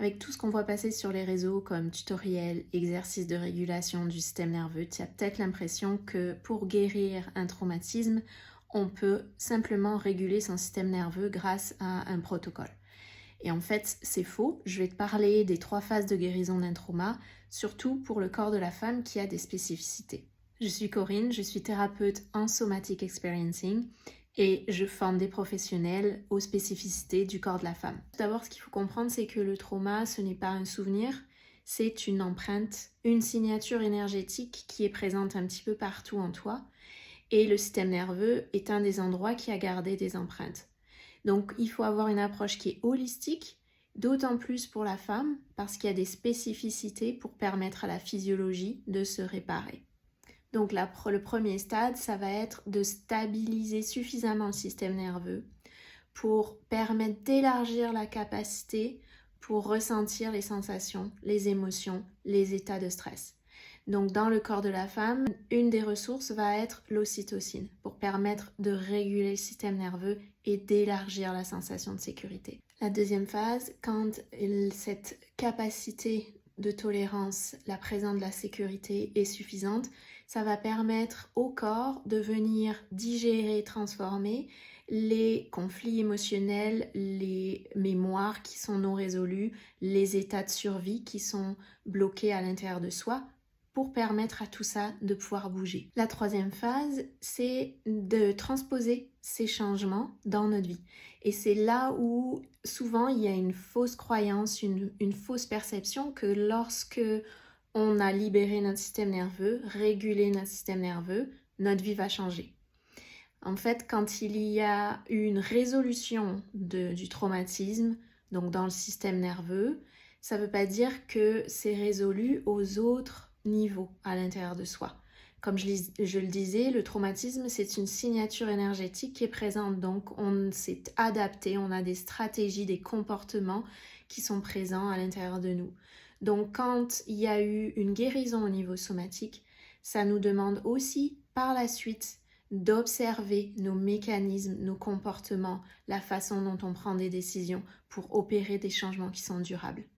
Avec tout ce qu'on voit passer sur les réseaux comme tutoriels, exercices de régulation du système nerveux, tu as peut-être l'impression que pour guérir un traumatisme, on peut simplement réguler son système nerveux grâce à un protocole. Et en fait, c'est faux. Je vais te parler des 3 phases de guérison d'un trauma, surtout pour le corps de la femme qui a des spécificités. Je suis Corinne, je suis thérapeute en Somatic Experiencing et je forme des professionnels aux spécificités du corps de la femme. Tout d'abord, ce qu'il faut comprendre, c'est que le trauma, ce n'est pas un souvenir, c'est une empreinte, une signature énergétique qui est présente un petit peu partout en toi. Et le système nerveux est un des endroits qui a gardé des empreintes. Donc il faut avoir une approche qui est holistique, d'autant plus pour la femme, parce qu'il y a des spécificités pour permettre à la physiologie de se réparer. Donc le premier stade, ça va être de stabiliser suffisamment le système nerveux pour permettre d'élargir la capacité pour ressentir les sensations, les émotions, les états de stress. Donc dans le corps de la femme, une des ressources va être l'ocytocine pour permettre de réguler le système nerveux et d'élargir la sensation de sécurité. La deuxième phase, quand cette capacité de tolérance, la présence de la sécurité est suffisante, ça va permettre au corps de venir digérer, transformer les conflits émotionnels, les mémoires qui sont non résolues, les états de survie qui sont bloqués à l'intérieur de soi pour permettre à tout ça de pouvoir bouger. La troisième phase, c'est de transposer ces changements dans notre vie. Et c'est là où souvent il y a une fausse croyance, une fausse perception que lorsque on a libéré notre système nerveux, régulé notre système nerveux, notre vie va changer. En fait, quand il y a une résolution du traumatisme, donc dans le système nerveux, ça ne veut pas dire que c'est résolu aux autres niveaux à l'intérieur de soi. Comme je le disais, le traumatisme, c'est une signature énergétique qui est présente. Donc, on s'est adapté, on a des stratégies, des comportements qui sont présents à l'intérieur de nous. Donc, quand il y a eu une guérison au niveau somatique, ça nous demande aussi par la suite d'observer nos mécanismes, nos comportements, la façon dont on prend des décisions pour opérer des changements qui sont durables.